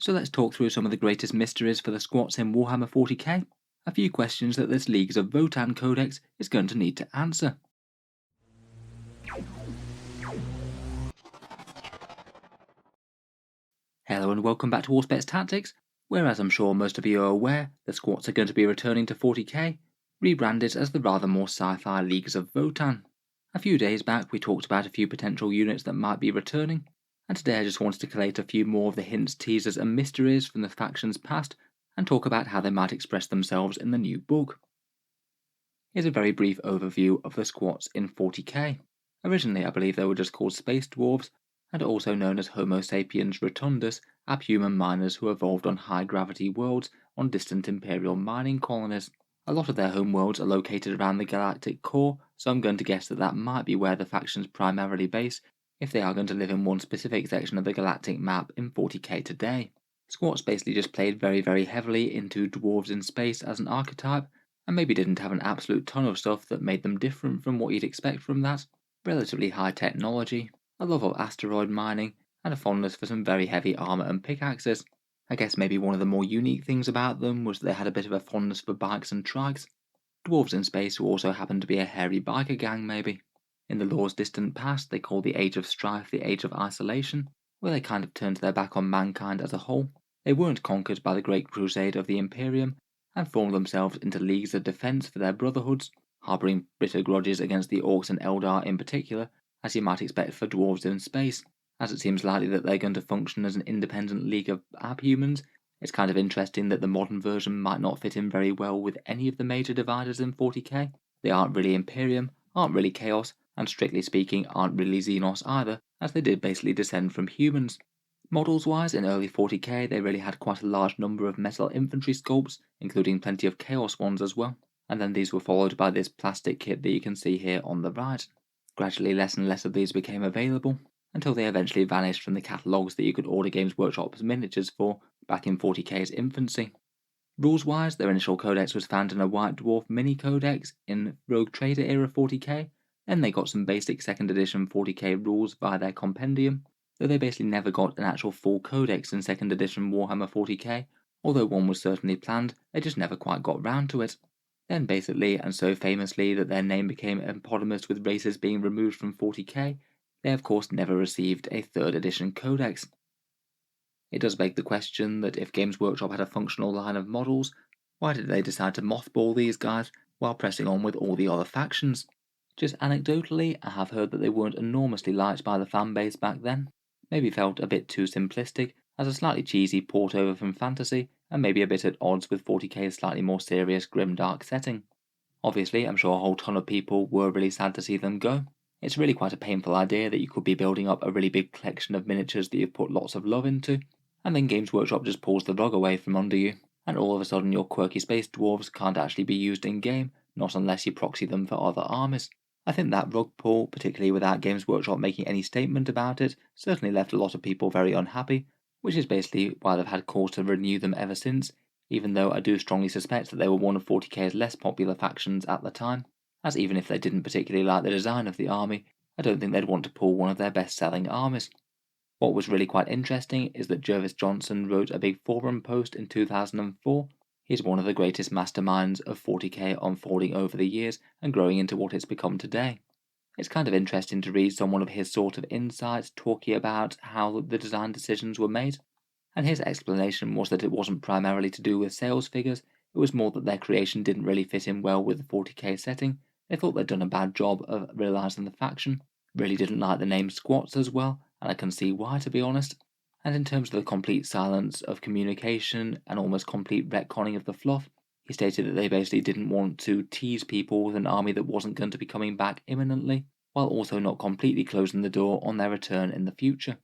So let's talk through some of the greatest mysteries for the squats in Warhammer 40k. A few questions that this Leagues of Votann codex is going to need to answer. Hello and welcome back to Warspets Tactics, where as I'm sure most of you are aware, the squats are going to be returning to 40k, rebranded as the rather more sci-fi Leagues of Votann. A few days back we talked about a few potential units that might be returning, and today I just wanted to collate a few more of the hints, teasers and mysteries from the factions past, and talk about how they might express themselves in the new book. Here's a very brief overview of the squats in 40k. Originally I believe they were just called space dwarves, and also known as Homo sapiens rotundus, abhuman miners who evolved on high-gravity worlds on distant Imperial mining colonies. A lot of their home worlds are located around the galactic core, so I'm going to guess that that might be where the factions primarily base, if they are going to live in one specific section of the galactic map in 40k today. Squats basically just played very heavily into dwarves in space as an archetype, and maybe didn't have an absolute ton of stuff that made them different from what you'd expect from that. Relatively high technology, a love of asteroid mining, and a fondness for some very heavy armour and pickaxes. I guess maybe one of the more unique things about them was that they had a bit of a fondness for bikes and trikes. Dwarves in space who also happened to be a hairy biker gang maybe. In the lore's distant past they called the Age of Strife the Age of Isolation, where they kind of turned their back on mankind as a whole. They weren't conquered by the Great Crusade of the Imperium, and formed themselves into leagues of defence for their brotherhoods, harbouring bitter grudges against the Orcs and Eldar in particular, as you might expect for dwarves in space. As it seems likely that they're going to function as an independent league of abhumans, it's kind of interesting that the modern version might not fit in very well with any of the major dividers in 40k. They aren't really Imperium, aren't really Chaos, and strictly speaking aren't really Xenos either, as they did basically descend from humans. Models wise, in early 40k they really had quite a large number of metal infantry sculpts, including plenty of Chaos ones as well, and then these were followed by this plastic kit that you can see here on the right. Gradually less and less of these became available, until they eventually vanished from the catalogues that you could order Games Workshop's miniatures for back in 40k's infancy. Rules wise, their initial codex was found in a White Dwarf mini codex in Rogue Trader era 40k, then they got some basic 2nd edition 40k rules via their compendium, though they basically never got an actual full codex in 2nd edition Warhammer 40k, although one was certainly planned, they just never quite got round to it. Then basically, and so famously that their name became eponymous with races being removed from 40k, they of course never received a 3rd edition codex. It does beg the question that if Games Workshop had a functional line of models, why did they decide to mothball these guys while pressing on with all the other factions? Just anecdotally, I have heard that they weren't enormously liked by the fanbase back then, maybe felt a bit too simplistic, as a slightly cheesy port over from fantasy, and maybe a bit at odds with 40k's slightly more serious grimdark setting. Obviously, I'm sure a whole ton of people were really sad to see them go. It's really quite a painful idea that you could be building up a really big collection of miniatures that you've put lots of love into, and then Games Workshop just pulls the rug away from under you, and all of a sudden your quirky space dwarves can't actually be used in game, not unless you proxy them for other armies. I think that rug pull, particularly without Games Workshop making any statement about it, certainly left a lot of people very unhappy, which is basically why they've had cause to renew them ever since, even though I do strongly suspect that they were one of 40k's less popular factions at the time, as even if they didn't particularly like the design of the army, I don't think they'd want to pull one of their best-selling armies. What was really quite interesting is that Jervis Johnson wrote a big forum post in 2004. He's one of the greatest masterminds of 40k unfolding over the years and growing into what it's become today. It's kind of interesting to read someone of his sort of insights talking about how the design decisions were made, and his explanation was that it wasn't primarily to do with sales figures, it was more that their creation didn't really fit in well with the 40k setting. They thought they'd done a bad job of realising the faction, really didn't like the name Squats as well, and I can see why, to be honest. And in terms of the complete silence of communication and almost complete retconning of the fluff, he stated that they basically didn't want to tease people with an army that wasn't going to be coming back imminently, while also not completely closing the door on their return in the future.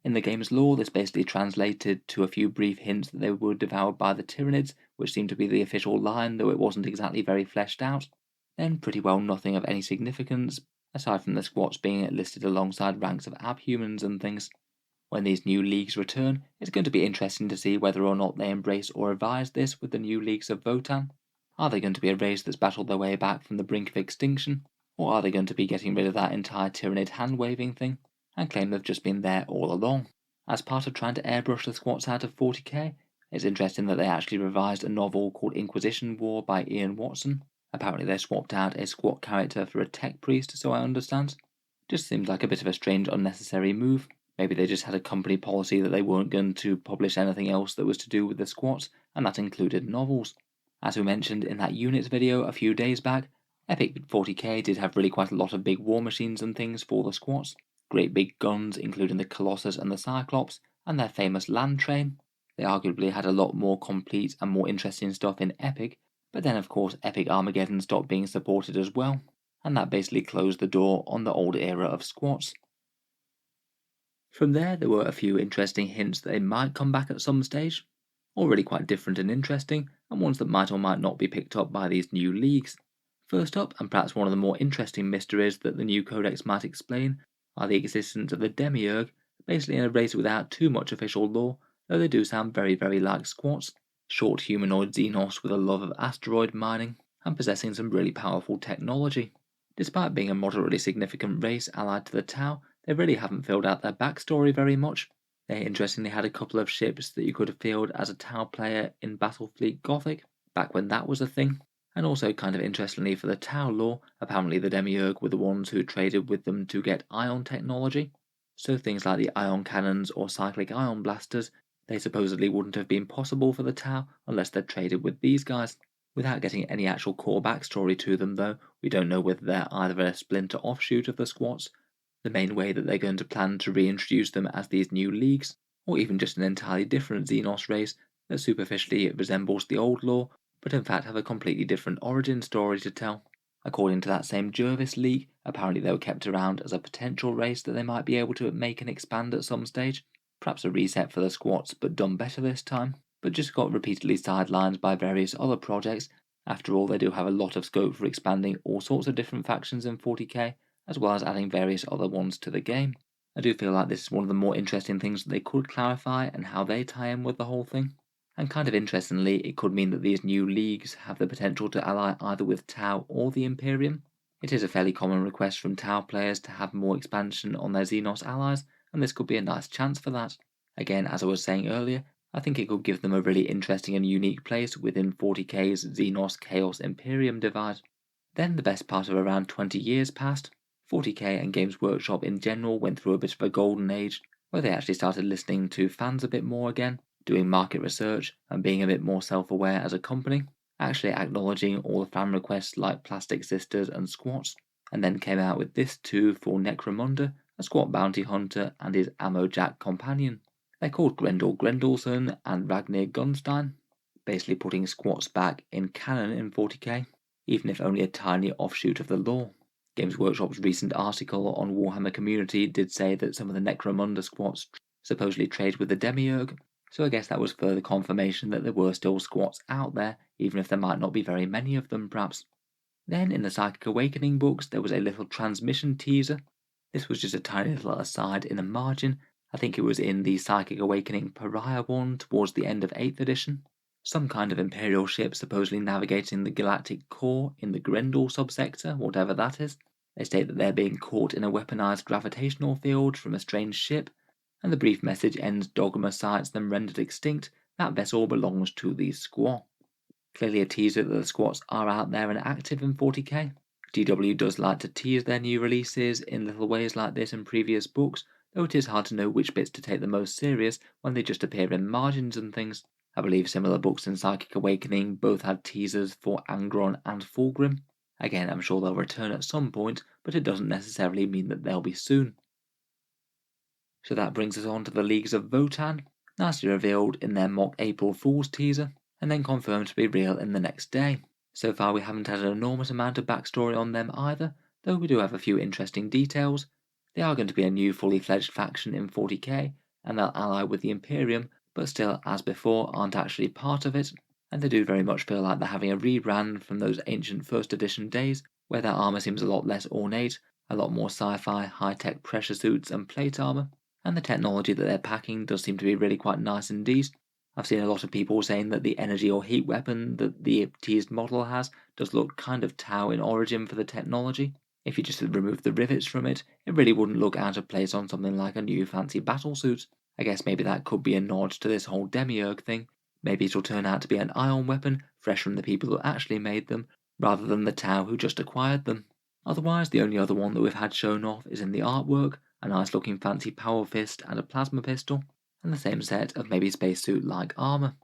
In the game's lore, this basically translated to a few brief hints that they were devoured by the Tyranids, which seemed to be the official line, though it wasn't exactly very fleshed out. Then pretty well nothing of any significance, aside from the squats being listed alongside ranks of abhumans and things. When these new leagues return, it's going to be interesting to see whether or not they embrace or revise this with the new Leagues of Votann. Are they going to be a race that's battled their way back from the brink of extinction, or are they going to be getting rid of that entire Tyranid hand-waving thing, and claim they've just been there all along? As part of trying to airbrush the squats out of 40k, it's interesting that they actually revised a novel called Inquisition War by Ian Watson. Apparently they swapped out a squat character for a tech priest, so I understand. Just seems like a bit of a strange unnecessary move. Maybe they just had a company policy that they weren't going to publish anything else that was to do with the squats, and that included novels. As we mentioned in that units video a few days back, Epic 40k did have really quite a lot of big war machines and things for the squats. Great big guns, including the Colossus and the Cyclops, and their famous land train. They arguably had a lot more complete and more interesting stuff in Epic, but then of course Epic Armageddon stopped being supported as well, and that basically closed the door on the old era of squats. From there were a few interesting hints that they might come back at some stage, all really quite different and interesting, and ones that might or might not be picked up by these new leagues. First up, and perhaps one of the more interesting mysteries that the new codex might explain, are the existence of the Demiurge, basically in a race without too much official lore, though they do sound very like squats. Short humanoid Xenos with a love of asteroid mining, and possessing some really powerful technology. Despite being a moderately significant race allied to the Tau, they really haven't filled out their backstory very much. They interestingly had a couple of ships that you could have fielded as a Tau player in Battlefleet Gothic, back when that was a thing. And also, kind of interestingly for the Tau lore, apparently the Demiurge were the ones who traded with them to get ion technology. So things like the ion cannons or cyclic ion blasters, they supposedly wouldn't have been possible for the Tau unless they'd traded with these guys. Without getting any actual core backstory to them though, we don't know whether they're either a splinter offshoot of the squats, the main way that they're going to plan to reintroduce them as these new leagues, or even just an entirely different Xenos race that superficially resembles the old lore, but in fact have a completely different origin story to tell. According to that same Jervis League, apparently they were kept around as a potential race that they might be able to make and expand at some stage, perhaps a reset for the squats but done better this time, but just got repeatedly sidelined by various other projects. After all, they do have a lot of scope for expanding all sorts of different factions in 40k, as well as adding various other ones to the game. I do feel like this is one of the more interesting things that they could clarify and how they tie in with the whole thing. And kind of interestingly, it could mean that these new leagues have the potential to ally either with Tau or the Imperium. It is a fairly common request from Tau players to have more expansion on their Xenos allies, and this could be a nice chance for that. Again, as I was saying earlier, I think it could give them a really interesting and unique place within 40k's Xenos Chaos Imperium divide. Then the best part of around 20 years passed. 40k and Games Workshop in general went through a bit of a golden age, where they actually started listening to fans a bit more again, doing market research and being a bit more self-aware as a company, actually acknowledging all the fan requests like Plastic Sisters and Squats, and then came out with this too for Necromunda, a squat bounty hunter and his Ammo Jack companion. They're called Grendel Grendelson and Ragnir Gunstein, basically putting squats back in canon in 40k, even if only a tiny offshoot of the lore. Games Workshop's recent article on Warhammer Community did say that some of the Necromunda squats supposedly trade with the Demiurge, so I guess that was further confirmation that there were still squats out there, even if there might not be very many of them perhaps. Then in the Psychic Awakening books there was a little transmission teaser. This was just a tiny little aside in the margin. I think it was in the Psychic Awakening Pariah one towards the end of 8th edition. Some kind of Imperial ship supposedly navigating the galactic core in the Grendel subsector, whatever that is. They state that they're being caught in a weaponized gravitational field from a strange ship, and the brief message ends Dogma cites them rendered extinct. That vessel belongs to the Squaw. Clearly a teaser that the squats are out there and active in 40k. GW does like to tease their new releases in little ways like this in previous books, though it is hard to know which bits to take the most serious when they just appear in margins and things. I believe similar books in Psychic Awakening both had teasers for Angron and Fulgrim. Again, I'm sure they'll return at some point, but it doesn't necessarily mean that they'll be soon. So that brings us on to the Leagues of Votann, nicely revealed in their mock April Fool's teaser, and then confirmed to be real in the next day. So far we haven't had an enormous amount of backstory on them either, though we do have a few interesting details. They are going to be a new fully fledged faction in 40k, and they'll ally with the Imperium, but still, as before, aren't actually part of it, and they do very much feel like they're having a rebrand from those ancient first edition days, where their armour seems a lot less ornate, a lot more sci-fi, high-tech pressure suits and plate armour, and the technology that they're packing does seem to be really quite nice indeed. I've seen a lot of people saying that the energy or heat weapon that the teased model has does look kind of Tau in origin for the technology. If you just remove the rivets from it, it really wouldn't look out of place on something like a new fancy battlesuit. I guess maybe that could be a nod to this whole demiurge thing. Maybe it'll turn out to be an ion weapon, fresh from the people who actually made them, rather than the Tau who just acquired them. Otherwise, the only other one that we've had shown off is in the artwork, a nice looking fancy power fist and a plasma pistol, and the same set of maybe spacesuit-like armor.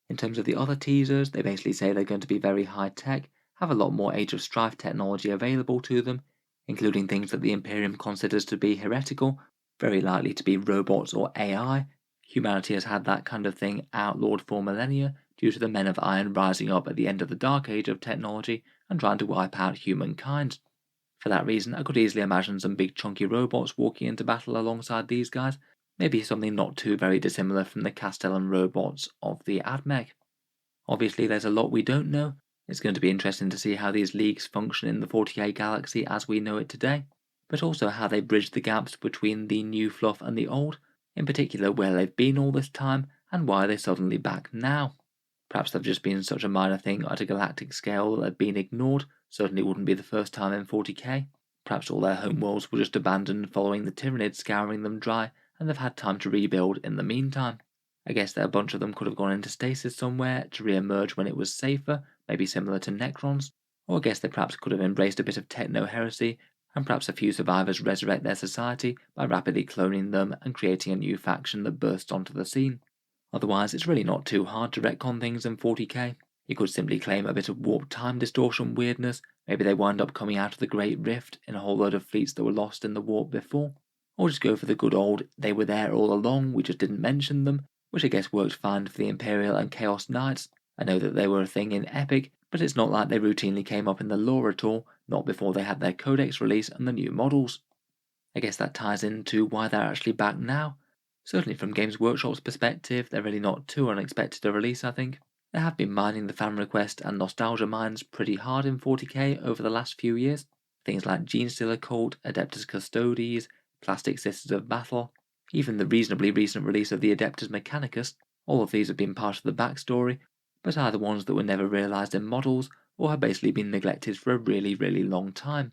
In terms of the other teasers, they basically say they're going to be very high-tech, have a lot more Age of Strife technology available to them, including things that the Imperium considers to be heretical, very likely to be robots or AI. Humanity has had that kind of thing outlawed for millennia due to the Men of Iron rising up at the end of the Dark Age of technology and trying to wipe out humankind. For that reason, I could easily imagine some big chunky robots walking into battle alongside these guys, maybe something not too very dissimilar from the Castellan robots of the AdMech. Obviously, there's a lot we don't know. It's going to be interesting to see how these leagues function in the 40k galaxy as we know it today, but also how they bridge the gaps between the new fluff and the old, in particular where they've been all this time and why they're suddenly back now. Perhaps they've just been such a minor thing at a galactic scale that they've been ignored, certainly wouldn't be the first time in 40k. Perhaps all their homeworlds were just abandoned following the Tyranids scouring them dry, and they've had time to rebuild in the meantime. I guess that a bunch of them could have gone into stasis somewhere to re-emerge when it was safer, maybe similar to Necrons, or I guess they perhaps could have embraced a bit of techno-heresy, and perhaps a few survivors resurrect their society by rapidly cloning them and creating a new faction that bursts onto the scene. Otherwise, it's really not too hard to retcon things in 40k. You could simply claim a bit of warp time distortion weirdness, maybe they wind up coming out of the Great Rift in a whole load of fleets that were lost in the warp before, or just go for the good old they were there all along, we just didn't mention them, which I guess worked fine for the Imperial and Chaos Knights. I know that they were a thing in Epic, but it's not like they routinely came up in the lore at all, not before they had their Codex release and the new models. I guess that ties into why they're actually back now. Certainly from Games Workshop's perspective, they're really not too unexpected a release, I think. They have been mining the fan request and nostalgia mines pretty hard in 40k over the last few years. Things like Genestealer Cult, Adeptus Custodes, Plastic Sisters of Battle, even the reasonably recent release of the Adeptus Mechanicus, all of these have been part of the backstory, but either ones that were never realised in models, or have basically been neglected for a really, really long time.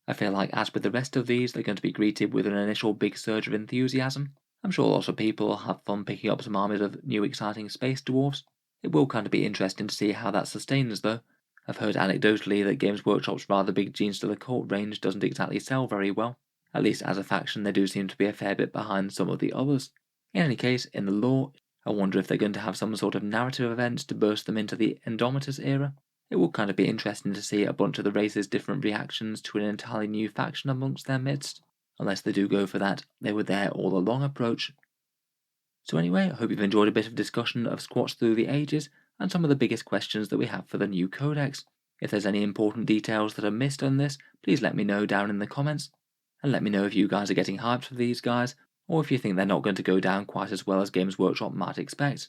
I feel like, as with the rest of these, they're going to be greeted with an initial big surge of enthusiasm. I'm sure lots of people will have fun picking up some armies of new exciting space dwarfs. It will kind of be interesting to see how that sustains though. I've heard anecdotally that Games Workshop's rather big Genestealer Cult range doesn't exactly sell very well. At least as a faction they do seem to be a fair bit behind some of the others. In any case, in the lore, I wonder if they're going to have some sort of narrative events to burst them into the Indomitus era. It will kind of be interesting to see a bunch of the race's different reactions to an entirely new faction amongst their midst, unless they do go for that they were there all along approach. So anyway, I hope you've enjoyed a bit of discussion of Squats through the ages and some of the biggest questions that we have for the new codex. If there's any important details that are missed on this, please let me know down in the comments, and let me know if you guys are getting hyped for these guys, or if you think they're not going to go down quite as well as Games Workshop might expect.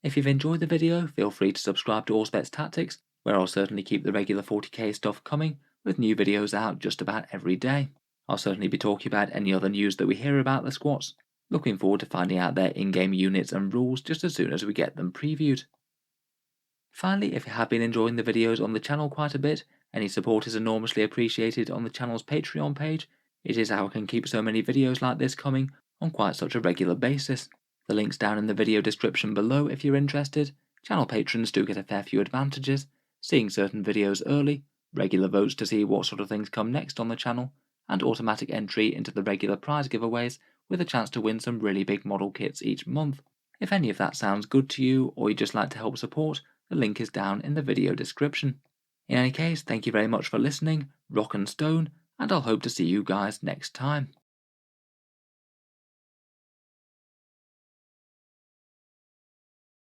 If you've enjoyed the video, feel free to subscribe to Auspex Tactics, where I'll certainly keep the regular 40k stuff coming, with new videos out just about every day. I'll certainly be talking about any other news that we hear about the squats. Looking forward to finding out their in-game units and rules just as soon as we get them previewed. Finally, if you have been enjoying the videos on the channel quite a bit, any support is enormously appreciated on the channel's Patreon page. It is how I can keep so many videos like this coming on quite such a regular basis. The link's down in the video description below if you're interested. Channel patrons do get a fair few advantages, seeing certain videos early, regular votes to see what sort of things come next on the channel, and automatic entry into the regular prize giveaways with a chance to win some really big model kits each month. If any of that sounds good to you, or you'd just like to help support, the link is down in the video description. In any case, thank you very much for listening, rock and stone, and I'll hope to see you guys next time.